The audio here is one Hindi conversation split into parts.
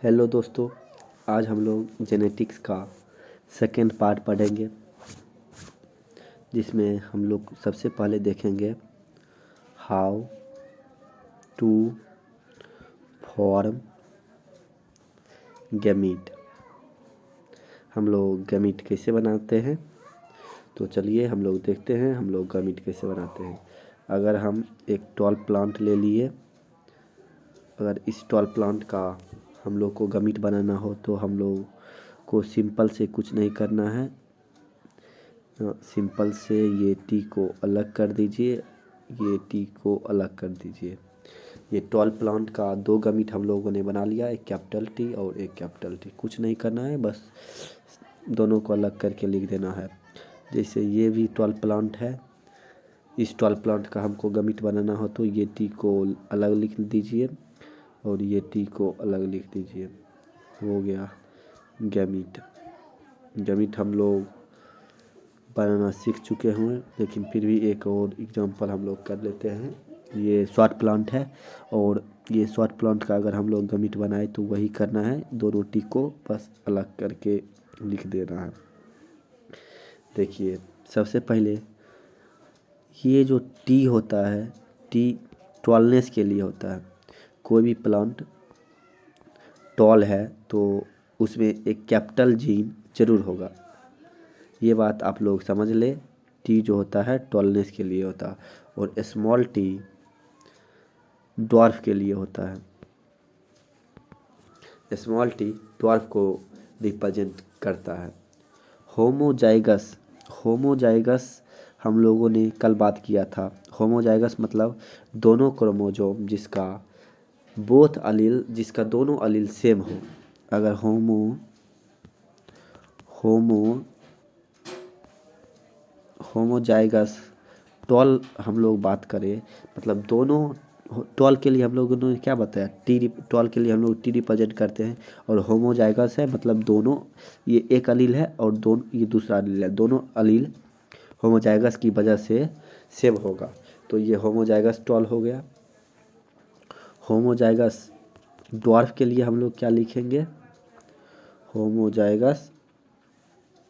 हेलो दोस्तों, आज हम लोग जेनेटिक्स का सेकेंड पार्ट पढ़ेंगे, जिसमें हम लोग सबसे पहले देखेंगे हाउ टू फॉर्म गैमीट। हम लोग गैमीट कैसे बनाते हैं, तो चलिए हम लोग देखते हैं हम लोग गैमीट कैसे बनाते हैं। अगर हम एक टॉल प्लांट ले लिए, अगर इस टॉल प्लांट का हम लोग को गैमीट बनाना हो तो हम लोग को सिंपल से कुछ नहीं करना है। सिंपल से ये टी को अलग कर दीजिए, ये टी को अलग कर दीजिए। ये टॉल प्लांट का दो गैमीट हम लोगों ने बना लिया, एक कैपिटल टी और एक कैपिटल टी। कुछ नहीं करना है, बस दोनों को अलग करके लिख देना है। जैसे ये भी टॉल प्लांट है, इस टॉल प्लांट का हमको गैमीट बनाना हो तो ये टी को अलग लिख दीजिए और ये टी को अलग लिख दीजिए। हो गया गैमीट। गैमीट हम लोग बनाना सीख चुके हुए, लेकिन फिर भी एक और एग्जांपल हम लोग कर लेते हैं। ये शॉर्ट प्लांट है और ये शॉर्ट प्लांट का अगर हम लोग गैमीट बनाए तो वही करना है, दोनों टी को बस अलग करके लिख देना है। देखिए, सबसे पहले ये जो टी होता है, टी टॉलनेस के लिए होता है। कोई भी प्लांट टॉल है तो उसमें एक कैपिटल जीन जरूर होगा, ये बात आप लोग समझ ले। टी जो होता है टॉलनेस के लिए होता है और स्मॉल टी ड्वार्फ के लिए होता है। स्मॉल टी ड्वार्फ को रिप्रेजेंट करता है। होमोजाइगस, होमोजाइगस हम लोगों ने कल बात किया था। होमोजाइगस मतलब दोनों क्रोमोसोम जिसका बोथ अलील, जिसका दोनों अलील सेम हो। अगर होमोजाइगस टॉल हम लोग बात करें, मतलब दोनों टॉल के लिए हम लोगों ने क्या बताया, टी टॉल के लिए हम लोग टी रिप्रेजेंट करते हैं। और होमोजाइगस है मतलब दोनों, ये एक अलील है और दोनों ये दूसरा अलील है, दोनों अलील होमोजाइगस की वजह से सेम होगा, तो ये होमोजाइगस टॉल हो गया। होमोजाइगस ड्वार्फ के लिए हम लोग क्या लिखेंगे, होमोजाइगस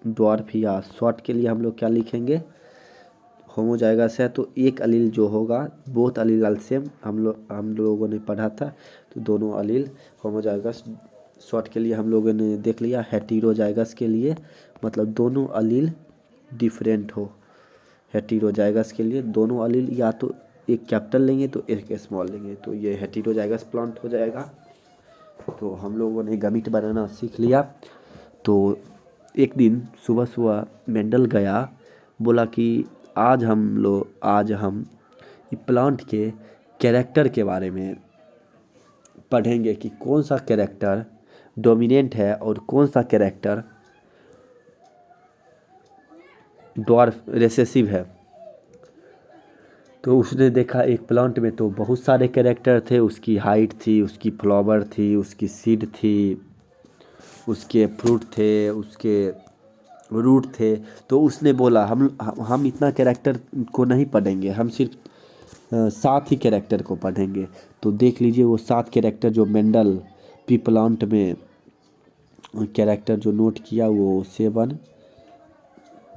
ड्वार्फ या शॉर्ट के लिए हम लोग क्या लिखेंगे। होमोजाइगस है तो एक अलील जो होगा, बोथ अलील सेम, हम लोगों ने पढ़ा था, तो दोनों अलील होमोजाइगस। शॉर्ट के लिए हम लोगों ने देख लिया। हेटेरोजाइगस के लिए मतलब दोनों अलील डिफरेंट हो। हेटेरोजाइगस के लिए दोनों अलील या तो एक कैपिटल लेंगे तो एक स्मॉल लेंगे, तो ये हेटेरोजाइगस प्लांट हो जाएगा। तो हम लोगों ने गैमीट बनाना सीख लिया। तो एक दिन सुबह सुबह मेंडल गया, बोला कि आज हम प्लांट के कैरेक्टर के बारे में पढ़ेंगे कि कौन सा कैरेक्टर डोमिनेंट है और कौन सा कैरेक्टर ड्वार्फ रिसेसिव है। तो उसने देखा एक प्लांट में तो बहुत सारे कैरेक्टर थे, उसकी हाइट थी, उसकी फ्लावर थी, उसकी सीड थी, उसके फ्रूट थे, उसके रूट थे। तो उसने बोला हम इतना कैरेक्टर को नहीं पढ़ेंगे, हम सिर्फ 7 ही कैरेक्टर को पढ़ेंगे। तो देख लीजिए वो 7 कैरेक्टर जो मेंडल पी प्लांट में कैरेक्टर जो नोट किया, वो 7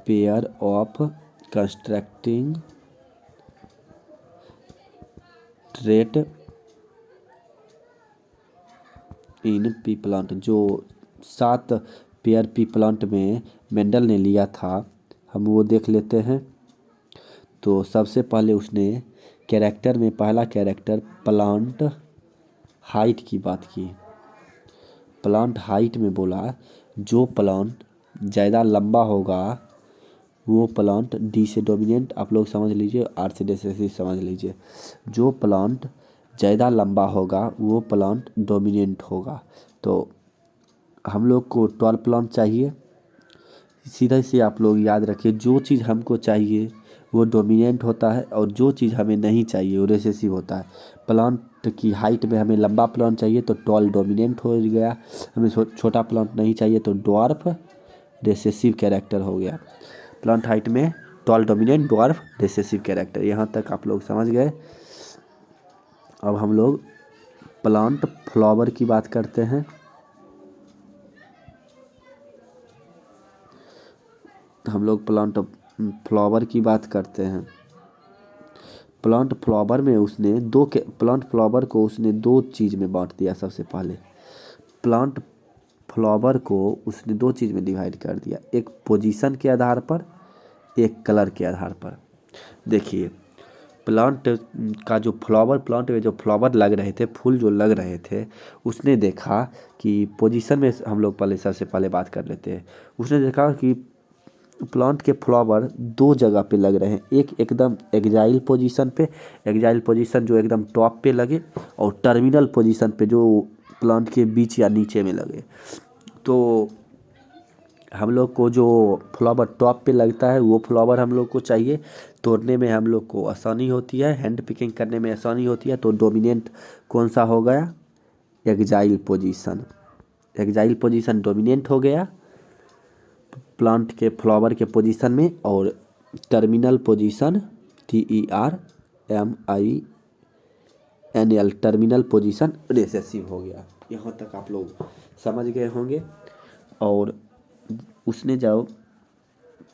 pair of constructing trait in P plant, जो 7 पेयर पी प्लांट में मेंडल ने लिया था, हम वो देख लेते हैं। तो सबसे पहले उसने कैरेक्टर में पहला कैरेक्टर प्लांट हाइट की बात की। प्लांट हाइट में बोला जो प्लांट ज़्यादा लंबा होगा वो प्लांट डी से डोमिनेंट, आप लोग समझ लीजिए, आर से रिसेसिव समझ लीजिए। जो प्लांट ज़्यादा लंबा होगा वो प्लांट डोमिनेंट होगा। तो हम लोग को टॉल प्लांट चाहिए, सीधा से आप लोग याद रखिए, जो चीज़ हमको चाहिए वो डोमिनेंट होता है और जो चीज़ हमें नहीं चाहिए वो रिसेसिव होता है। प्लांट की हाइट में हमें लंबा प्लांट चाहिए तो टॉल डोमिनेंट हो गया, हमें छोटा प्लांट नहीं चाहिए तो ड्वार्फ रिसेसिव कैरेक्टर हो गया। प्लांट हाइट में tall dominant dwarf recessive character, यहाँ तक आप लोग समझ गए। अब हम लोग प्लांट फ्लावर की बात करते हैं। हम लोग प्लांट फ्लावर की बात करते हैं। प्लांट फ्लावर में उसने प्लांट फ्लावर को उसने दो चीज़ में बांट दिया। सबसे पहले प्लांट फ्लावर को उसने दो चीज़ में डिवाइड कर दिया, एक पोजीशन के आधार पर, एक कलर के आधार पर। देखिए प्लांट का जो प्लांट में जो फ्लावर लग रहे थे, फूल जो लग रहे थे, उसने देखा कि पोजीशन में हम लोग पहले सबसे पहले बात कर लेते हैं। उसने देखा कि प्लांट के फ्लावर दो जगह पे लग रहे हैं, एक एकदम एग्जाइल पोजीशन पे, एग्जाइल पोजीशन जो एकदम टॉप पे लगे, और टर्मिनल पोजीशन पे जो प्लांट के बीच या नीचे में लगे। तो हम लोग को जो फ्लावर टॉप पे लगता है वो फ्लावर हम लोग को चाहिए। तोड़ने में हम लोग को आसानी होती है, हैंड पिकिंग करने में आसानी होती है। तो डोमिनेंट कौन सा हो गया? Exile position. Exile position dominant हो गया प्लांट के फ्लावर के पोजीशन में, और terminal position TERMINAL terminal position recessive हो गया। यहाँ तक आप लोग समझ गए होंगे। और उसने जब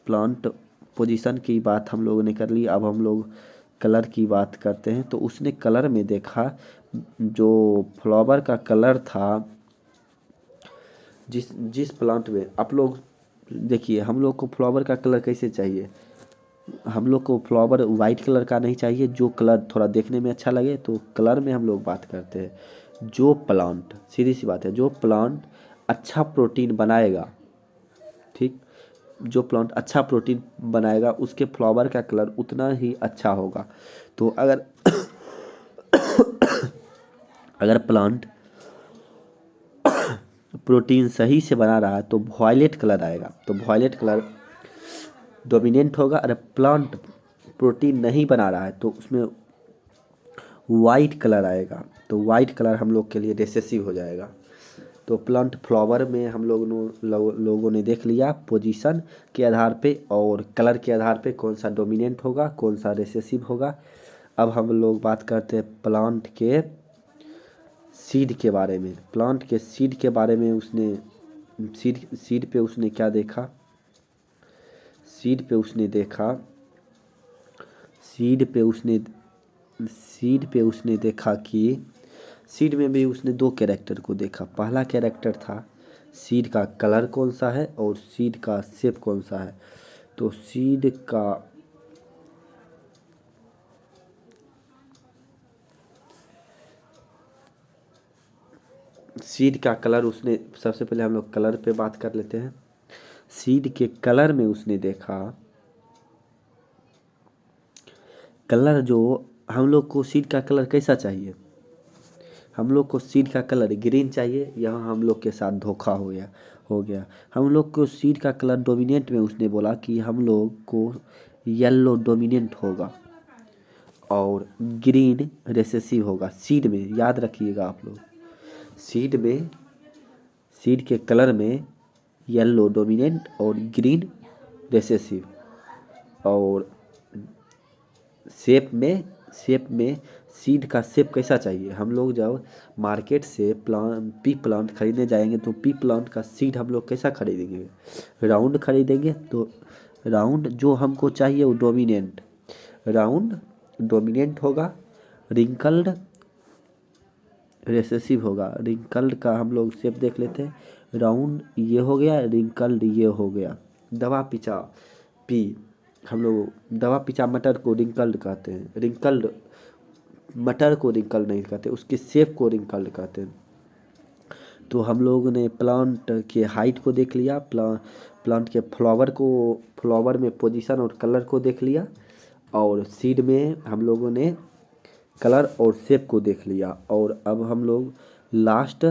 प्लांट पोजीशन की बात हम लोगों ने कर ली, अब हम लोग कलर की बात करते हैं। तो उसने कलर में देखा जो फ्लावर का कलर था, जिस प्लांट में आप लोग देखिए, हम लोग को फ्लावर का कलर कैसे चाहिए? हम लोग को फ्लावर वाइट कलर का नहीं चाहिए, जो कलर थोड़ा देखने में अच्छा लगे। तो कलर में हम लोग बात करते हैं जो प्लांट, सीधी सी बात है, जो प्लांट अच्छा प्रोटीन बनाएगा, ठीक, जो प्लांट अच्छा प्रोटीन बनाएगा उसके फ्लावर का कलर उतना ही अच्छा होगा। तो अगर प्लांट प्रोटीन सही से बना रहा है तो वॉयलेट कलर आएगा, तो वॉयलेट कलर डोमिनेंट होगा। अगर प्लांट प्रोटीन नहीं बना रहा है तो उसमें वाइट कलर आएगा, तो वाइट कलर हम लोग के लिए रिसेसिव हो जाएगा। तो प्लांट फ्लावर में हम लोगों ने देख लिया पोजीशन के आधार पे और कलर के आधार पे कौन सा डोमिनेंट होगा, कौन सा रिसेसिव होगा। अब हम लोग बात करते हैं प्लांट के सीड के बारे में। प्लांट के सीड के बारे में उसने सीड पे उसने क्या देखा? सीड पे उसने देखा कि सीड में भी उसने दो कैरेक्टर को देखा। पहला कैरेक्टर था सीड का कलर कौन सा है और सीड का शेप कौन सा है। तो सीड का कलर उसने, सबसे पहले हम लोग कलर पे बात कर लेते हैं। सीड के कलर में उसने देखा, कलर जो हम लोग को सीड का कलर कैसा चाहिए? हम लोग को सीड का कलर ग्रीन चाहिए। यहाँ हम लोग के साथ धोखा हो गया। हम लोग को सीड का कलर डोमिनेंट में उसने बोला कि हम लोग को येलो डोमिनेंट होगा और ग्रीन रिसेसिव होगा। सीड में याद रखिएगा आप लोग, सीड के कलर में येलो डोमिनेंट और ग्रीन रिसेसिव। और शेप में सीड का शेप कैसा चाहिए? हम लोग जब मार्केट से पी प्लांट खरीदने जाएंगे तो पी प्लांट का सीड हम लोग कैसा खरीदेंगे? राउंड खरीदेंगे। तो राउंड जो हमको चाहिए वो राउंड डोमिनेंट होगा, रिंकल्ड रिसेसिव होगा। रिंकल्ड का हम लोग शेप देख लेते हैं। राउंड ये हो गया, रिंकल्ड ये हो गया। दवा पिचा पी, हम लोग दवा पिचा मटर को रिंकल्ड कहते हैं। रिंकल्ड मटर को रिंकल्ड नहीं कहते, उसके शेप को रिंकल्ड कहते हैं। तो हम लोग ने प्लांट के हाइट को देख लिया, प्लांट के फ्लावर में पोजीशन और कलर को देख लिया, और सीड में हम लोगों ने कलर और शेप को देख लिया। और अब हम लोग लास्ट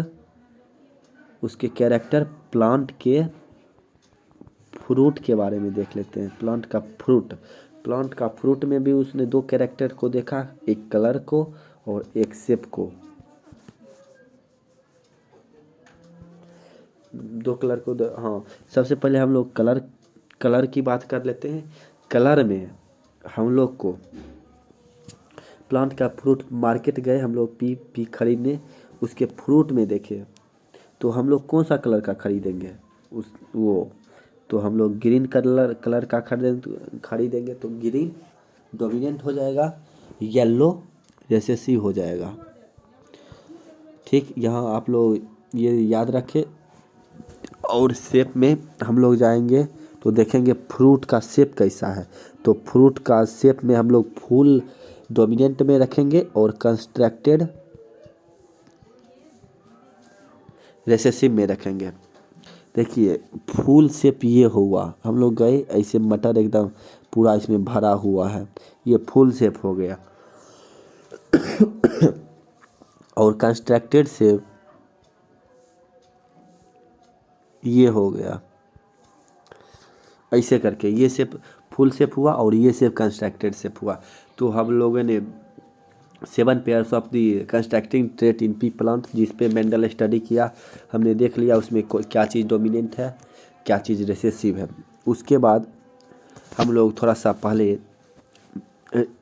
उसके कैरेक्टर प्लांट के फ्रूट के बारे में देख लेते हैं। प्लांट का फ्रूट में भी उसने दो कैरेक्टर को देखा, एक कलर को और एक शेप को। दो कलर को हाँ, सबसे पहले हम लोग कलर की बात कर लेते हैं। कलर में हम लोग को प्लांट का फ्रूट, मार्केट गए हम लोग पी खरीदने, उसके फ्रूट में देखे तो हम लोग कौन सा कलर का खरीदेंगे? वो तो हम लोग ग्रीन कलर का खरीदेंगे तो ग्रीन डोमिनेंट हो जाएगा, येलो रिसेसिव हो जाएगा। ठीक, यहाँ आप लोग ये याद रखें। और शेप में हम लोग जाएंगे तो देखेंगे फ्रूट का शेप कैसा है। तो फ्रूट का शेप में हम लोग फूल डोमिनेंट में रखेंगे और कंस्ट्रक्टेड रिसेसिव में रखेंगे। देखिए फूल शेप ये हुआ, हम लोग गए ऐसे मटर एकदम पूरा इसमें भरा हुआ है, ये फूल शेप हो गया। और कंस्ट्रक्टेड शेप ये हो गया, ऐसे करके ये शेप फुल शेप हुआ और ये शेप कंस्ट्रक्टेड शेप हुआ। तो हम लोगों ने 7 pairs of the constructing trait in P plant जिस पे मेंडल स्टडी किया, हमने देख लिया उसमें क्या चीज़ डोमिनेंट है, क्या चीज़ रिसेसिव है। उसके बाद हम लोग थोड़ा सा पहले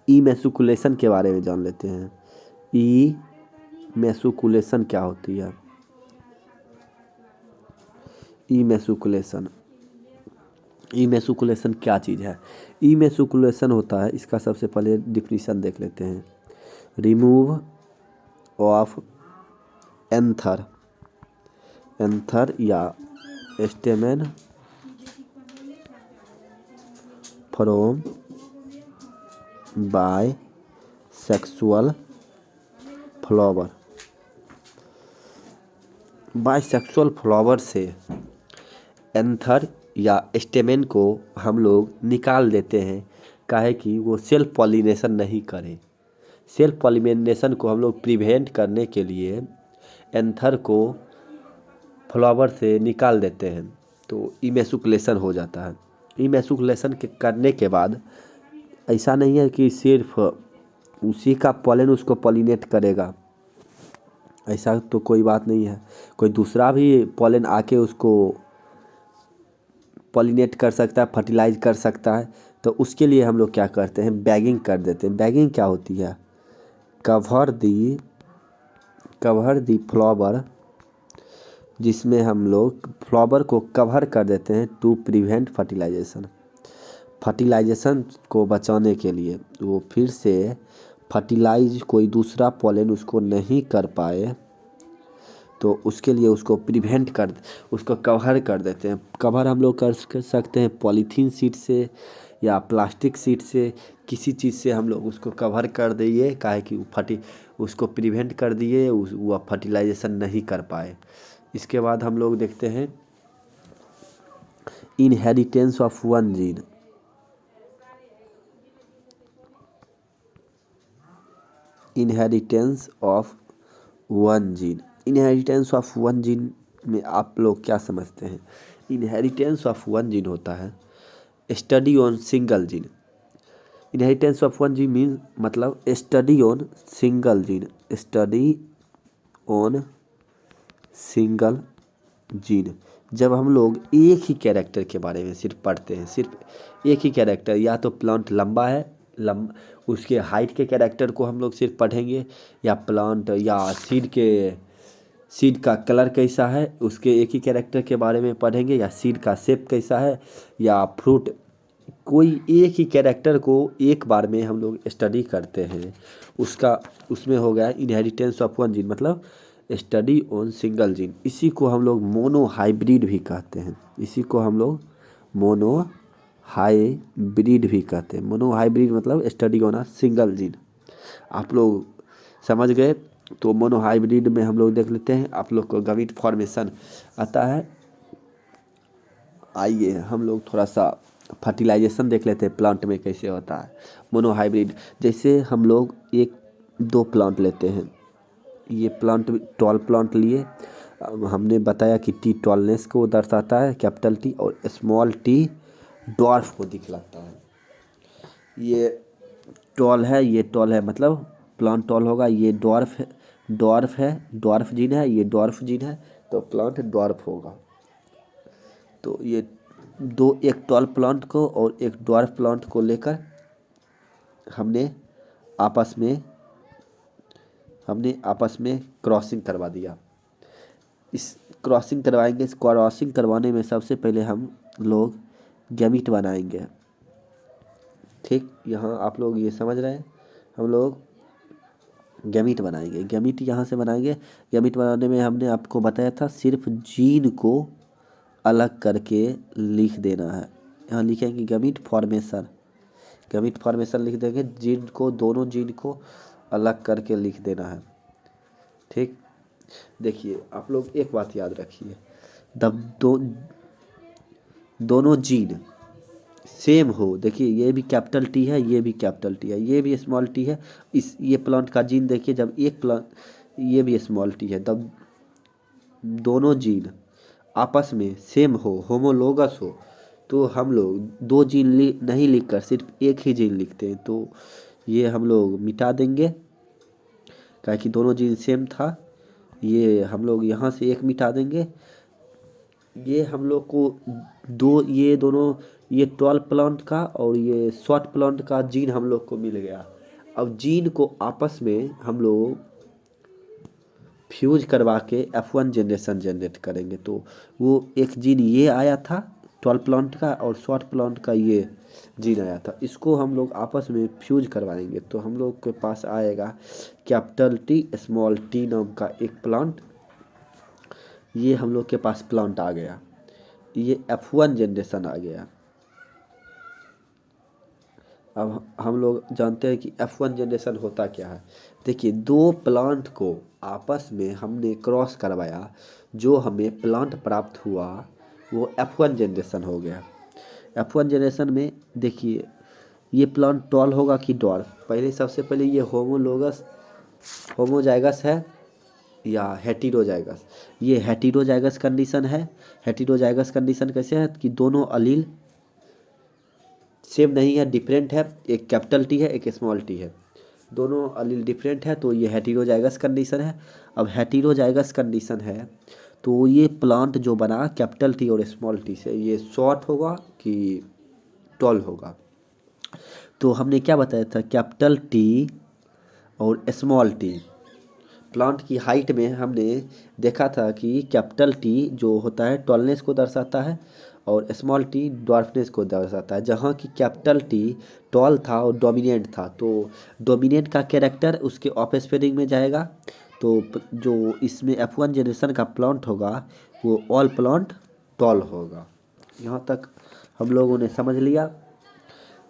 इमेसुकुलेशन के बारे में जान लेते हैं। इमेसुकुलेशन क्या होती है? इमेसुकुलेशन इमेसुकुलेशन क्या चीज़ है? इमेसुकुलेशन होता है, इसका सबसे पहले डिफिनीशन देख लेते हैं। रिमूव ऑफ एंथर या stamen from by sexual flower. Bisexual flower से एंथर या स्टेमेन को हम लोग निकाल देते हैं, काहे कि वो सेल्फ पॉलिनेशन नहीं करे। सेल्फ पॉलिनेशन को हम लोग प्रिवेंट करने के लिए एंथर को फ्लावर से निकाल देते हैं, तो इमेसुकुलेशन हो जाता है। इमेसुकुलेशन के करने के बाद ऐसा नहीं है कि सिर्फ उसी का पॉलन उसको पॉलिनेट करेगा, ऐसा तो कोई बात नहीं है। कोई दूसरा भी पॉलन आके उसको पॉलिनेट कर सकता है, फर्टिलाइज कर सकता है। तो उसके लिए हम लोग क्या करते हैं, बैगिंग कर देते हैं। बैगिंग क्या होती है? कवर दी फ्लावर, जिसमें हम लोग फ्लावर को कवर कर देते हैं टू प्रिवेंट फर्टिलाइजेशन को बचाने के लिए। वो फिर से फर्टिलाइज कोई दूसरा पॉलन उसको नहीं कर पाए, तो उसके लिए उसको कवर कर देते हैं। कवर हम लोग कर सकते हैं पॉलीथीन शीट से या प्लास्टिक शीट से, किसी चीज़ से हम लोग उसको कवर कर दिए, काहे कि उसको प्रिवेंट कर दिए, वो फर्टिलाइजेशन नहीं कर पाए। इसके बाद हम लोग देखते हैं inheritance of one gene. Inheritance of one gene में आप लोग क्या समझते हैं? इनहेरिटेंस ऑफ वन जीन होता है study on single gene. Inheritance of one gene mean मतलब स्टडी ऑन सिंगल जीन। जब हम लोग एक ही कैरेक्टर के बारे में सिर्फ पढ़ते हैं, सिर्फ एक ही कैरेक्टर, या तो प्लांट लंबा है, उसके हाइट के कैरेक्टर को हम लोग सिर्फ पढ़ेंगे, या प्लांट या सीड का कलर कैसा है उसके एक ही कैरेक्टर के बारे में पढ़ेंगे, या सीड का शेप कैसा है, या फ्रूट, कोई एक ही कैरेक्टर को एक बार में हम लोग स्टडी करते हैं। उसमें हो गया इनहेरिटेंस ऑफ वन जीन, मतलब स्टडी ऑन सिंगल जीन। इसी को हम लोग मोनो हाइब्रिड भी कहते हैं। मोनो हाइब्रिड मतलब study on a single gene. आप लोग समझ गए? तो मोनो हाइब्रिड में हम लोग देख लेते हैं, आप लोग को गमिट फॉर्मेशन आता है। आइए हम लोग थोड़ा सा फर्टिलाइजेशन देख लेते हैं प्लांट में कैसे होता है मोनो हाइब्रिड। जैसे हम लोग 1-2 प्लांट लेते हैं, ये प्लांट टॉल प्लांट लिए, हमने बताया कि टी टॉलनेस को दर्शाता है कैपिटल टी, और स्मॉल टी डॉर्फ को दिखलाता है। ये टॉल है मतलब प्लांट टॉल होगा, ये डॉर्फ जीन है, ये डॉर्फ जीन है, तो प्लांट डॉर्फ होगा। तो ये एक टॉल प्लांट को और एक डॉर्फ प्लांट को लेकर हमने आपस में क्रॉसिंग करवा दिया। इस क्रॉसिंग करवाएंगे। इस क्रॉसिंग करवाने में सबसे पहले हम लोग गैमीट बनाएंगे। ठीक, यहाँ आप लोग ये समझ रहे हैं, हम लोग गैमीट बनाएंगे। गैमीट यहाँ से बनाएंगे। गैमीट बनाने में हमने आपको बताया था सिर्फ जीन को अलग करके लिख देना है। यहाँ लिखेंगे गैमीट फॉर्मेशन, गैमीट फॉर्मेशन लिख देंगे। जीन को, दोनों जीन को अलग करके लिख देना है। ठीक, देखिए आप लोग एक बात याद रखिए, जब दोनों जीन सेम हो, देखिए ये भी कैपिटल टी है, ये भी कैपिटल टी है, ये भी स्मॉल टी है। इस ये प्लांट का जीन देखिए, जब एक प्लांट, ये भी स्मॉल टी है, तब दोनों जीन आपस में सेम हो, होमोलोगस हो, तो हम लोग दो जीन नहीं लिखकर सिर्फ एक ही जीन लिखते हैं। तो ये हम लोग मिटा देंगे, क्या कि दोनों जीन सेम था। ये हम लोग यहाँ से एक मिटा देंगे। ये हम लोग को ये दोनों, ये 12 प्लांट का और ये शॉर्ट प्लांट का जीन हम लोग को मिल गया। अब जीन को आपस में हम लोग फ्यूज करवा के F1 जनरेशन जनरेट करेंगे। तो वो एक जीन ये आया था 12 प्लांट का, और शॉर्ट प्लांट का ये जीन आया था, इसको हम लोग आपस में फ्यूज करवाएंगे। तो हम लोग के पास आएगा कैपिटल टी स्मॉल टी नाम का एक प्लांट। ये हम लोग के पास प्लांट आ गया, ये F1 जनरेशन आ गया। अब हम लोग जानते हैं कि F1 जनरेशन होता क्या है। देखिए, दो प्लांट को आपस में हमने क्रॉस करवाया, जो हमें प्लांट प्राप्त हुआ वो F1 जनरेशन हो गया। F1 जनरेशन में देखिए, ये प्लांट टॉल होगा कि डॉर्फ। पहले सबसे पहले ये होमोजाइगस है या हेटेरोजाइगस। ये हेटेरोजाइगस कंडीशन है। हेटेरोजाइगस कंडीशन कैसे है कि दोनों अलील सेम नहीं है, डिफरेंट है। एक कैपिटल टी है, एक स्मॉल टी है, दोनों अलील डिफरेंट है, तो ये हेटेरोजाइगस कंडीशन है। अब हेटेरोजाइगस कंडीशन है तो ये प्लांट जो बना कैपिटल टी और स्मॉल टी से, ये शॉर्ट होगा कि टॉल होगा। तो हमने क्या बताया था, कैपिटल टी और स्मॉल टी प्लांट की हाइट में हमने देखा था कि कैपिटल टी जो होता है टॉलनेस को दर्शाता है और स्मॉल टी ड्वार्फनेस को दर्शाता है। जहाँ की कैपिटल टी टॉल था और डोमिनेंट था, तो डोमिनेंट का कैरेक्टर उसके ऑफ स्पेलिंग में जाएगा। तो जो इसमें F1 जनरेशन का प्लांट होगा वो ऑल प्लांट टॉल होगा। यहाँ तक हम लोगों ने समझ लिया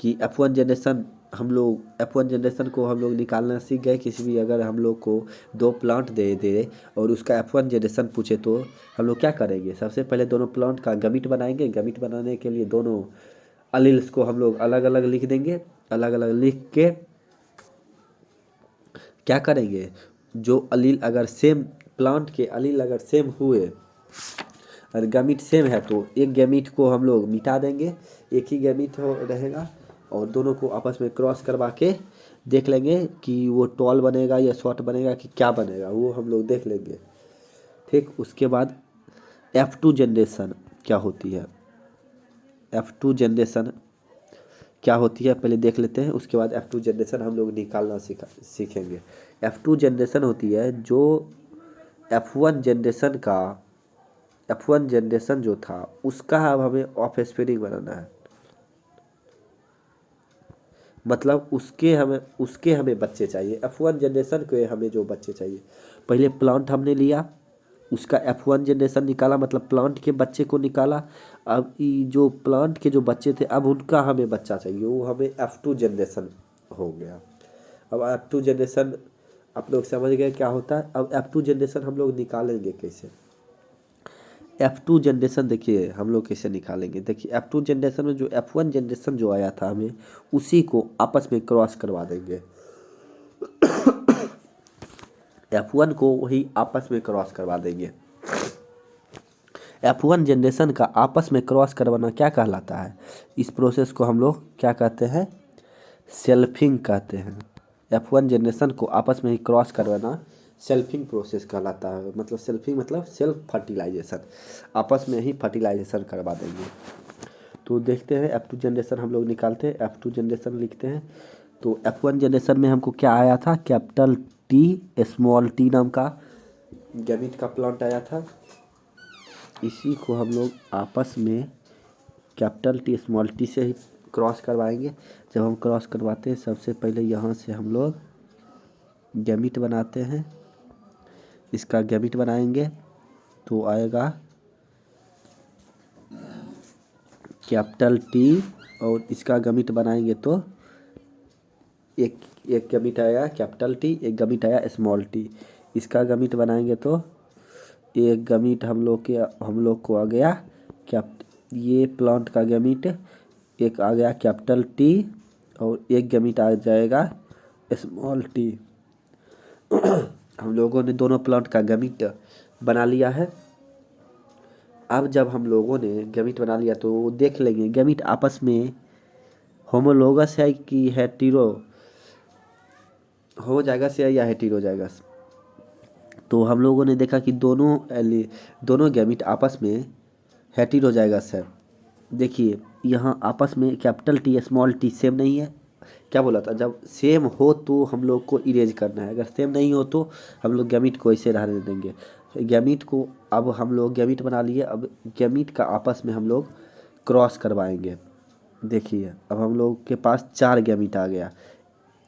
कि F1 जनरेशन, हम लोग F1 जनरेशन को हम लोग निकालना सीख गए। किसी भी अगर हम लोग को दो प्लांट दे दे और उसका F1 जनरेशन पूछे तो हम लोग क्या करेंगे, सबसे पहले दोनों प्लांट का गमिट बनाएंगे। गमिट बनाने के लिए दोनों अलील्स को हम लोग अलग अलग लिख देंगे। अलग अलग लिख के क्या करेंगे, जो अलील अगर सेम, प्लांट के अलील अगर सेम हुए और गैमीट सेम है तो एक गैमीट को हम लोग मिटा देंगे, एक ही गैमीट रहेगा, और दोनों को आपस में क्रॉस करवा के देख लेंगे कि वो टॉल बनेगा या शॉर्ट बनेगा कि क्या बनेगा, वो हम लोग देख लेंगे। ठीक, उसके बाद F2 जनरेशन क्या होती है, F2 जनरेशन क्या होती है पहले देख लेते हैं, उसके बाद F2 जनरेशन हम लोग निकालना सीखेंगे। F2 जनरेशन होती है जो F1 जनरेशन का, F1 जनरेशन जो था उसका अब हमें ऑफ स्पेलिंग बनाना है। मतलब उसके हमें बच्चे चाहिए। F1 जनरेशन के हमें जो बच्चे चाहिए, पहले प्लांट हमने लिया, उसका F1 जनरेशन निकाला, मतलब प्लांट के बच्चे को निकाला। अब ये जो प्लांट के जो बच्चे थे, अब उनका हमें बच्चा चाहिए, वो हमें F2 जनरेशन हो गया। अब F2 जनरेशन आप लोग समझ गए क्या होता है। अब F2 जनरेशन हम लोग निकालेंगे कैसे, F2 जनरेशन देखिए हम लोग कैसे निकालेंगे। देखिए F2 जनरेशन में जो F1 जनरेशन जो आया था, हमें उसी को आपस में क्रॉस करवा देंगे। F1 को वही आपस में क्रॉस करवा देंगे। F1 जनरेशन का आपस में क्रॉस करवाना क्या कहलाता है, इस प्रोसेस को हम लोग क्या कहते हैं, सेल्फिंग कहते हैं। F1 जनरेशन को आपस में ही क्रॉस करवाना सेल्फिंग प्रोसेस कहलाता है। मतलब सेल्फिंग मतलब सेल्फ फर्टिलाइजेशन, आपस में ही फर्टिलाइजेशन करवा देंगे। तो देखते हैं F2 जनरेशन हम लोग निकालते हैं। F2 जनरेशन लिखते हैं। तो F1 जनरेशन में हमको क्या आया था, कैपिटल टी स्मॉल टी नाम का गैमीट का प्लांट आया था। इसी को हम लोग आपस में कैपिटल टी स्मॉल टी से ही क्रॉस करवाएंगे। जब हम क्रॉस करवाते हैं सबसे पहले यहाँ से हम लोग गैमिट बनाते हैं। इसका गैमिट बनाएंगे तो आएगा कैपिटल टी, और इसका गैमिट बनाएंगे तो एक एक गैमिट आया कैपिटल टी, एक गैमिट आया स्मॉल टी। इसका गैमिट बनाएंगे तो एक गैमिट हम लोग को आ गया ये प्लांट का गैमिट एक आ गया कैपिटल टी, और एक गैमिट आ जाएगा स्मॉल टी। हम लोगों ने दोनों प्लांट का गैमिट बना लिया है। अब जब हम लोगों ने गैमिट बना लिया तो देख लेंगे गैमिट आपस में होमोलोगस है कि हेटेरो हो जाएगा से या हेटेरोजाइगस। तो हम लोगों ने देखा कि दोनों गैमिट आपस में हेटेरोजाइगस है। देखिए यहाँ आपस में capital T small T same नहीं है। क्या बोला था, जब सेम हो तो हम लोग को इरेज करना है, अगर सेम नहीं हो तो हम लोग गैमिट को ऐसे रहने देंगे। गैमिट को अब हम लोग गैमिट बना लिए, अब गैमिट का आपस में हम लोग क्रॉस करवाएंगे। देखिए अब हम लोग के पास 4 गैमिट आ गया।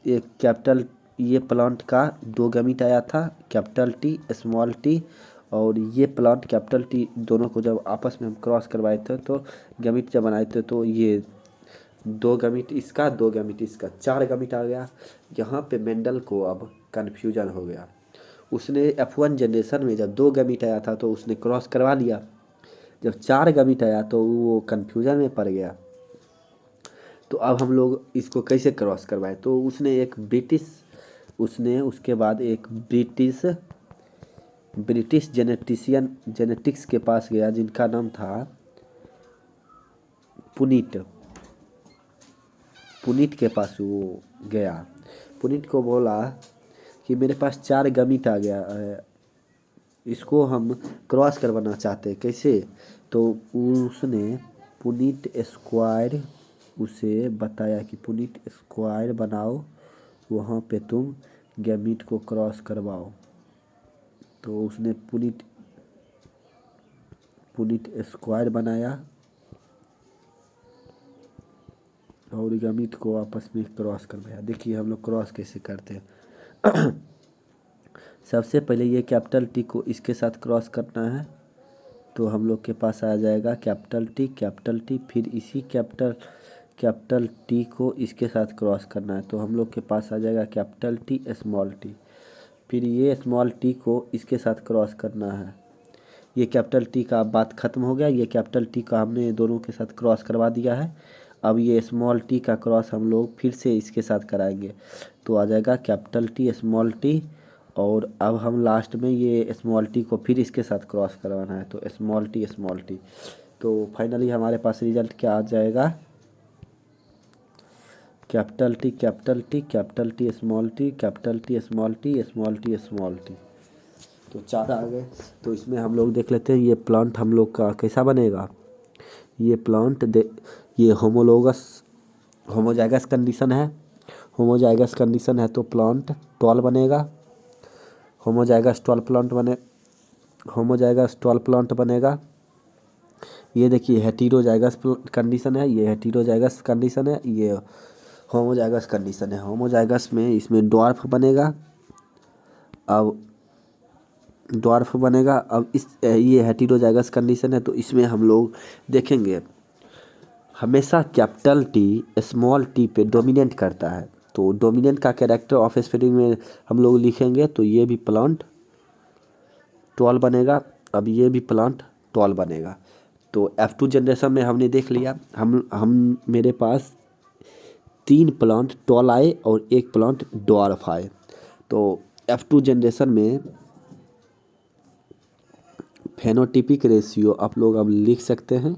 एक कैपिटल ये प्लांट का 2 गैमिट आया था कैपिटल टी स्मॉल टी, और ये प्लांट कैपिटल टी दोनों को जब आपस में हम क्रॉस करवाए थे तो गैमिट जब बनाए थे तो ये 2 गैमिट इसका 2 गैमिट इसका 4 गैमिट आ गया। यहाँ पे मेंडल को अब कन्फ्यूजन हो गया। उसने F1 जनरेशन में जब 2 गैमिट आया था तो उसने क्रॉस करवा लिया, जब 4 गैमिट आया तो वो कन्फ्यूजन में पड़ गया। तो अब हम लोग इसको कैसे क्रॉस करवाएं, तो उसने उसके बाद एक ब्रिटिश जेनेटिक्स के पास गया जिनका नाम था पुनीत के पास वो गया। पुनीत को बोला कि मेरे पास 4 गैमिट आ गया है, इसको हम क्रॉस करवाना चाहते हैं, कैसे। तो उसने पुनीत स्क्वायर उसे बताया कि पुनीत स्क्वायर बनाओ, वहाँ पे तुम गैमिट को क्रॉस करवाओ। तो उसने पुनीत स्क्वायर बनाया और गैमिट को आपस में क्रॉस करवाया। देखिए हम लोग क्रॉस कैसे करते हैं। सबसे पहले ये कैपिटल टी को इसके साथ क्रॉस करना है, तो हम लोग के पास आ जाएगा कैपिटल टी, फिर इसी कैपिटल टी को इसके साथ क्रॉस करना है, तो हम लोग के पास आ जाएगा कैपिटल टी स्मॉल टी, फिर ये स्मॉल टी को इसके साथ क्रॉस करना है। ये कैपिटल टी का बात ख़त्म हो गया, ये कैपिटल टी का हमने दोनों के साथ क्रॉस करवा दिया है। अब ये स्मॉल टी का क्रॉस हम लोग फिर से इसके साथ कराएंगे, तो आ जाएगा कैपिटल टी स्मॉल टी, और अब हम लास्ट में ये स्मॉल टी को फिर इसके साथ क्रॉस करवाना है, तो स्मॉल टी। तो फाइनली हमारे पास रिजल्ट क्या आ जाएगा, capital T small T, capital T small T, small T. तो 4 आ गए। तो इसमें हम लोग देख लेते हैं ये प्लांट हम लोग का कैसा बनेगा। ये प्लांट ये होमोजाइगस कंडीशन है तो प्लांट टॉल बनेगा। होमोजाइगस टॉल प्लांट बनेगा। ये देखिए हेटेरोजाइगस कंडीशन है, ये हेटेरोजाइगस कंडीशन है, ये होमोजाइगस कंडीशन है। होमोजाइगस में इसमें ड्वार्फ बनेगा। अब ये हेटेरोजाइगस कंडीशन है तो इसमें हम लोग देखेंगे हमेशा कैपिटल टी स्मॉल टी पे डोमिनेट करता है, तो डोमिनेंट का कैरेक्टर ऑफ स्प्रिंग में हम लोग लिखेंगे, तो ये भी प्लांट टॉल बनेगा। अब ये भी प्लांट टॉल बनेगा। तो F2 जनरेशन में हमने देख लिया, हम मेरे पास 3 प्लांट टॉल आए और 1 प्लांट ड्वार्फ आए। तो F2 जनरेशन में फेनोटिपिक रेशियो आप लोग अब लिख सकते हैं।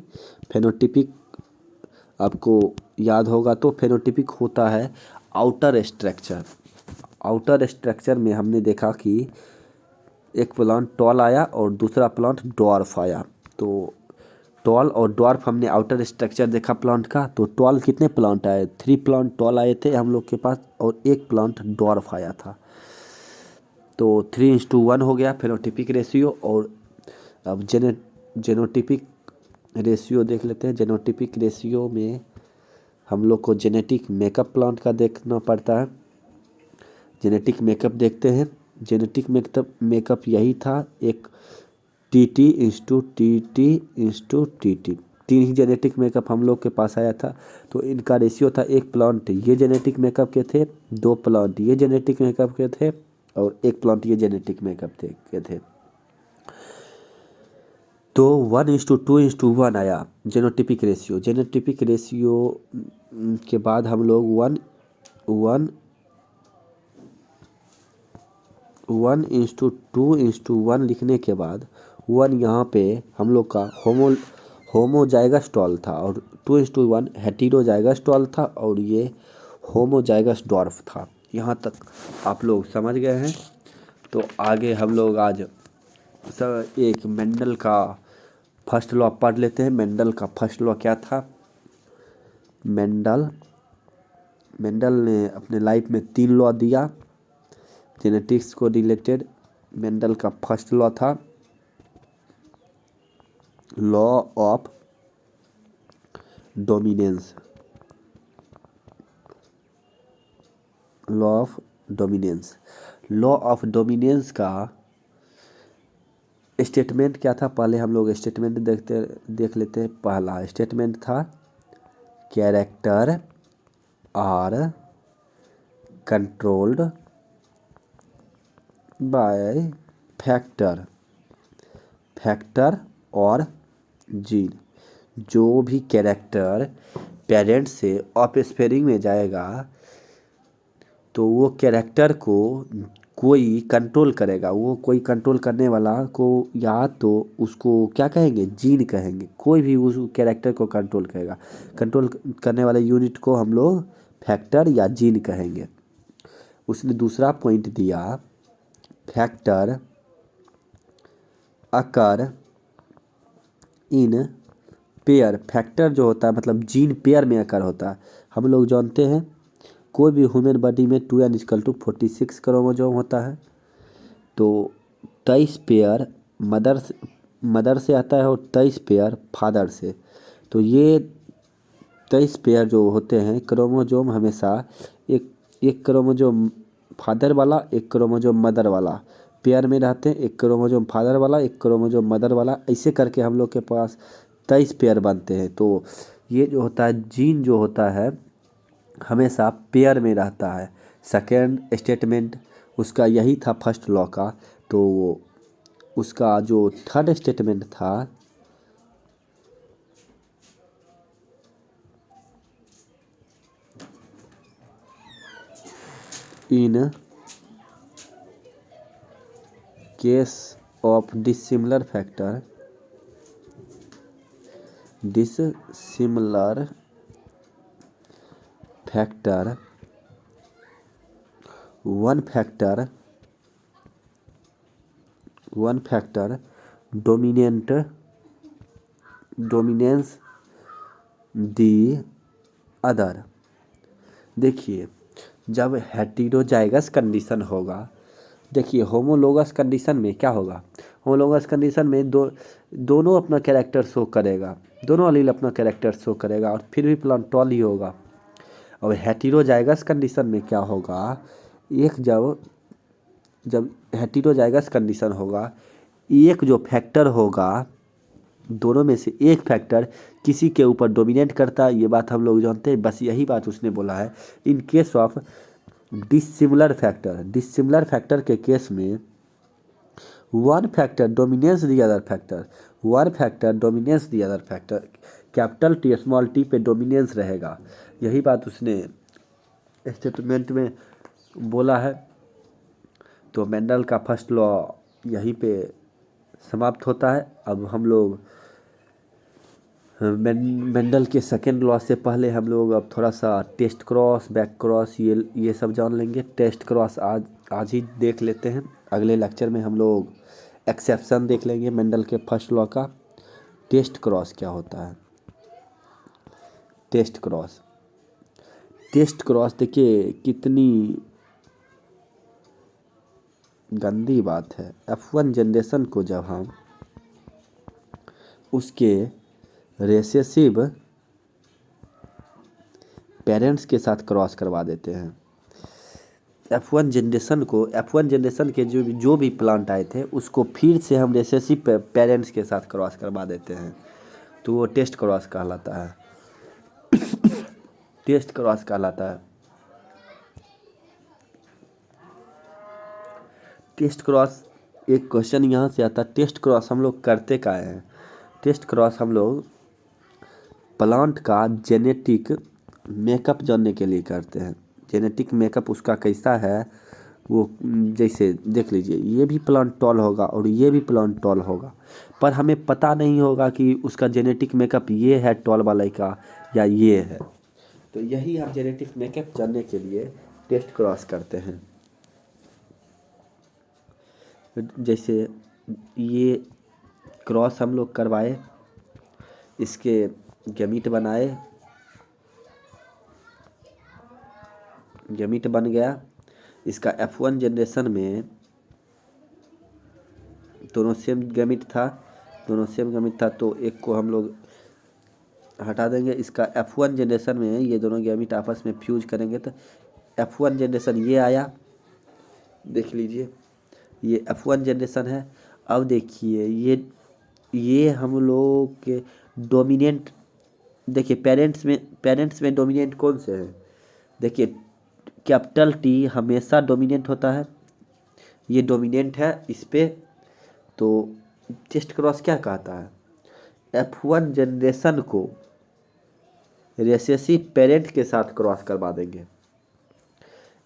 फेनोटिपिक आपको याद होगा तो फेनोटिपिक होता है आउटर स्ट्रक्चर में हमने देखा कि एक प्लांट टॉल आया और दूसरा प्लांट ड्वार्फ आया। तो टॉल और ड्वार्फ हमने आउटर स्ट्रक्चर देखा प्लांट का। तो टॉल कितने प्लांट आए, 3 प्लांट टॉल आए थे हम लोग के पास और 1 प्लांट ड्वार्फ आया था। तो 3:1 हो गया फेनोटिपिक रेशियो। और अब जेनोटिपिक रेशियो देख लेते हैं। जेनोटिपिक रेशियो में हम लोग को जेनेटिक मेकअप प्लांट का देखना पड़ता है। जेनेटिक मेकअप देखते हैं। जेनेटिक मेकअप यही था, एक टी इंस्टू टी, तीन ही जेनेटिक मेकअप हम लोग के पास आया था। तो इनका रेशियो था, एक प्लांट ये जेनेटिक मेकअप के थे, दो प्लांट ये जेनेटिक मेकअप के थे, और एक प्लांट ये जेनेटिक मेकअप के थे। तो 1:2:1 आया जेनोटिपिक रेशियो। जेनोटिपिक रेशियो के बाद हम लोग 1:2:1 लिखने के बाद 1 यहाँ पे हम लोग का होमोजाइगस टॉल था, और 2:1 हेटेरोजाइगस टॉल था, और ये होमोजाइगस डॉर्फ था। यहाँ तक आप लोग समझ गए हैं। तो आगे हम लोग आज एक मेंडल का फर्स्ट लॉ पढ़ लेते हैं। मेंडल का फर्स्ट लॉ क्या था? मेंडल ने अपने लाइफ में 3 लॉ दिया जेनेटिक्स को रिलेटेड। मेंडल का फर्स्ट लॉ था law of dominance. Law of dominance का स्टेटमेंट क्या था? पहले हम लोग स्टेटमेंट देख लेते हैं। पहला स्टेटमेंट था character are controlled by factor और जीन। जो भी कैरेक्टर पेरेंट्स से ऑफस्प्रिंग में जाएगा तो वो कैरेक्टर को कोई कंट्रोल करेगा। वो कोई कंट्रोल करने वाला को या तो उसको क्या कहेंगे? जीन कहेंगे। कोई भी उस कैरेक्टर को कंट्रोल करेगा, कंट्रोल करने वाले यूनिट को हम लोग फैक्टर या जीन कहेंगे। उसने दूसरा पॉइंट दिया factor occur in pair. Factor जो होता है मतलब जीन पेयर में अकर होता है। हम लोग जानते हैं कोई भी ह्यूमन बॉडी में 2n=46 क्रोमोसोम होता है। तो 23 पेयर मदर से आता है और 23 पेयर फादर से। तो ये 23 पेयर जो होते हैं क्रोमोसोम हमेशा एक क्रोमोसोम फादर वाला, एक क्रोमोसोम मदर वाला पेयर में रहते हैं। एक क्रोमोसोम फादर वाला, एक क्रोमोसोम मदर वाला, ऐसे करके हम लोग के पास 23 पेयर बनते हैं। तो ये जो होता है जीन जो होता है हमेशा पेयर में रहता है। सेकेंड स्टेटमेंट उसका यही था फर्स्ट लॉ का। तो उसका जो थर्ड स्टेटमेंट था in case of dissimilar factor one factor dominance the other. देखिए जब हेटेरोजाइगस कंडीशन होगा, देखिए होमोलोगस कंडीशन में क्या होगा? होमोलोगस कंडीशन में दोनों अपना कैरेक्टर शो करेगा, दोनों अलील अपना कैरेक्टर शो करेगा, और फिर भी प्लांट टॉल ही होगा। और हेटेरोजाइगस कंडीशन में क्या होगा? एक जब हेटेरोजाइगस कंडीशन होगा, एक जो फैक्टर होगा दोनों में से एक फैक्टर किसी के ऊपर डोमिनेट करता है। ये बात हम लोग जानते हैं। बस यही बात उसने बोला है। In case of dissimilar factor के केस में one factor dominance the other factor, capital T small T पे डोमिनेंस रहेगा। यही बात उसने स्टेटमेंट में बोला है। तो मेंडल का फर्स्ट लॉ यहीं पे समाप्त होता है। अब हम लोग मेंडल के सेकेंड लॉ से पहले हम लोग अब थोड़ा सा टेस्ट क्रॉस, बैक क्रॉस, ये सब जान लेंगे। टेस्ट क्रॉस आज ही देख लेते हैं। अगले लेक्चर में हम लोग एक्सेप्शन देख लेंगे मेंडल के फर्स्ट लॉ का। टेस्ट क्रॉस क्या होता है? टेस्ट क्रॉस देखिए कितनी गंदी बात है। F1 जनरेशन को जब हम उसके रेसेसिव पेरेंट्स के साथ क्रॉस करवा देते हैं। F1 जनरेशन के जो भी प्लांट आए थे उसको फिर से हम रेसेसिव पेरेंट्स के साथ क्रॉस करवा देते हैं, तो वो टेस्ट क्रॉस कहलाता है। टेस्ट क्रॉस कहलाता है। टेस्ट क्रॉस, एक क्वेश्चन यहाँ से आता है, टेस्ट क्रॉस हम लोग करते का है? टेस्ट क्रॉस हम लोग प्लांट का जेनेटिक मेकअप जानने के लिए करते हैं। जेनेटिक मेकअप उसका कैसा है वो, जैसे देख लीजिए ये भी प्लांट टॉल होगा और ये भी प्लांट टॉल होगा, पर हमें पता नहीं होगा कि उसका जेनेटिक मेकअप ये है टॉल वाले का या ये है। तो यही हम जेनेटिक मेकअप जानने के लिए टेस्ट क्रॉस करते हैं। जैसे ये क्रॉस हम लोग करवाए, इसके गैमीट बनाए, गैमीट बन गया। इसका F1 जनरेशन में दोनों सेम गैमीट था, तो एक को हम लोग हटा देंगे। इसका F1 जनरेशन में ये दोनों गैमीट आपस में फ्यूज करेंगे तो F1 जनरेशन ये आया, देख लीजिए ये F1 जनरेशन है। अब देखिए ये हम लोग के डोमिनेंट, देखिए पेरेंट्स में डोमिनेंट कौन से हैं? देखिए कैपिटल T हमेशा डोमिनेंट होता है, ये डोमिनेंट है इस पे। तो टेस्ट क्रॉस क्या कहता है? F1 जनरेशन को रेसेसिव पेरेंट के साथ क्रॉस करवा देंगे।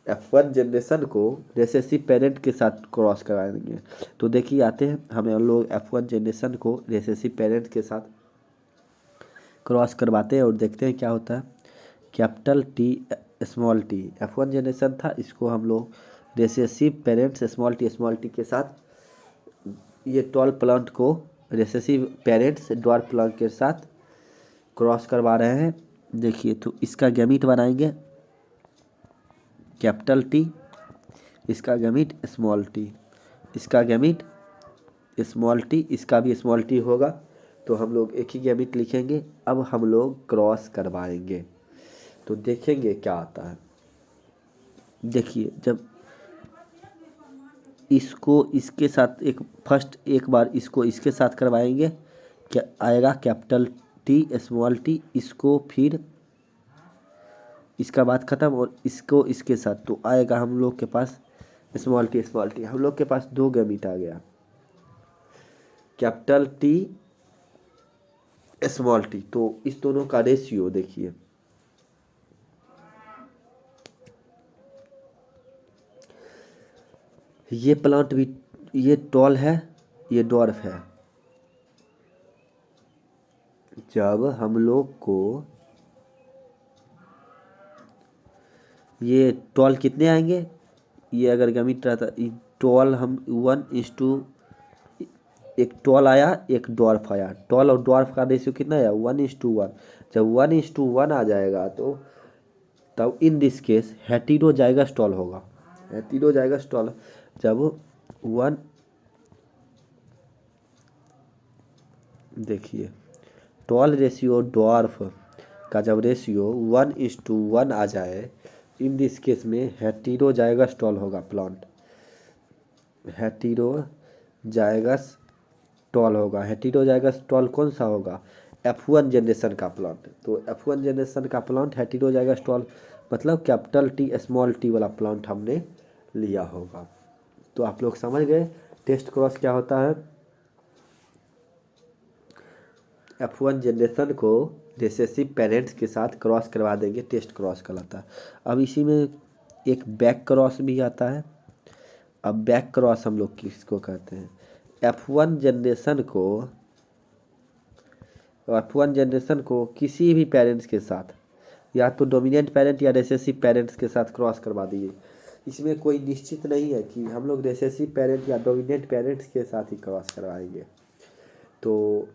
F1 जनरेशन को रेसेसिव पेरेंट के साथ क्रॉस करा देंगे। तो देखिए आते हैं हमें लोग F1 जनरेशन को रेसेसिव पेरेंट के साथ क्रॉस करवाते हैं और देखते हैं क्या होता है। Capital T small t F1 generation था, इसको हम लोग रेसेसिव पेरेंट्स स्मॉल t के साथ, ये टॉल प्लांट को रेसेसिव पेरेंट्स डॉर्फ प्लांट के साथ क्रॉस करवा रहे हैं। देखिए तो इसका गैमीट बनाएंगे कैपिटल T, इसका गैमीट स्मॉल t, इसका गैमीट स्मॉल t, इसका भी स्मॉल t होगा। तो हम लोग एक ही गैमीट लिखेंगे। अब हम लोग क्रॉस करवाएंगे तो देखेंगे क्या आता है। देखिए जब इसको इसके साथ एक बार इसको इसके साथ करवाएंगे, क्या आएगा? कैपिटल T स्मॉल t, इसको फिर इसका बात ख़त्म और इसको इसके साथ, तो आएगा हम लोग के पास स्मॉल t। हम लोग के पास दो गैमीट आ गया, कैपिटल T स्मॉल t। तो इस दोनों का रेशियो देखिए, ये प्लांट भी, ये टॉल है, ये डॉर्फ है। जब हम लोग को ये टॉल कितने आएंगे, ये अगर गैमीट रहता टॉल हम 1:, एक टॉल आया एक डॉर्फ आया, टॉल और डॉर्फ का रेशियो कितना आया? 1:1। जब 1:1 आ जाएगा तो तब in this case heterozygous tall होगा। हेटेरोजाइगस टॉल जब 1, देखिए टॉल रेशियो डॉर्फ का जब रेशियो 1:1 आ जाए, इन दिस केस में हेटेरोजाइगस टॉल होगा प्लांट, हेटेरोजाइगस टॉल होगा। हेटेरोजाइगस टॉल कौन सा होगा? F1 जनरेशन का प्लांट। तो F1 जनरेशन का प्लांट हेटेरोजाइगस टॉल मतलब कैपिटल T स्मॉल t वाला प्लांट हमने लिया होगा। तो आप लोग समझ गए टेस्ट क्रॉस क्या होता है। F1 जनरेशन को रिसेसिव पेरेंट्स के साथ क्रॉस करवा देंगे, टेस्ट क्रॉस कहलाता है। अब इसी में एक बैक क्रॉस भी आता है। अब बैक क्रॉस हम लोग किसको कहते हैं? F1 जनरेशन को किसी भी पेरेंट्स के साथ, या तो डोमिनेंट पेरेंट या रिसेसिव पेरेंट्स के साथ क्रॉस करवा दिए। इसमें कोई निश्चित नहीं है कि हम लोग रिसेसिव पेरेंट या डोमिनेंट पेरेंट्स के साथ ही क्रॉस करवाएंगे। तो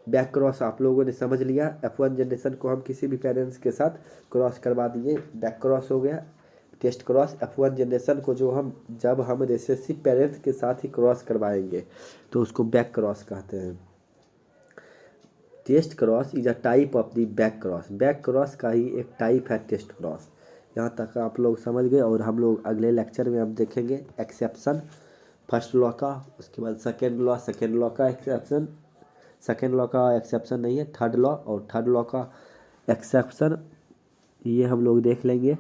बैक क्रॉस आप लोगों ने समझ लिया। F1 जनरेशन को हम किसी भी पेरेंट्स के साथ क्रॉस करवा दिए, बैक क्रॉस हो गया। टेस्ट क्रॉस F1 जनरेशन को जब हम रिसेसिव पेरेंट्स के साथ ही क्रॉस करवाएंगे तो उसको बैक क्रॉस कहते हैं। Test cross is a type of the back cross. Back cross का ही एक टाइप है टेस्ट क्रॉस। यहाँ तक आप लोग समझ गए। और हम लोग अगले लेक्चर में अब देखेंगे एक्सेप्शन फर्स्ट लॉ का, उसके बाद सेकेंड लॉ का एक्सेप्शन, सेकेंड लॉ का एक्सेप्शन नहीं है, थर्ड लॉ, और थर्ड लॉ का एक्सेप्शन, ये हम लोग देख लेंगे।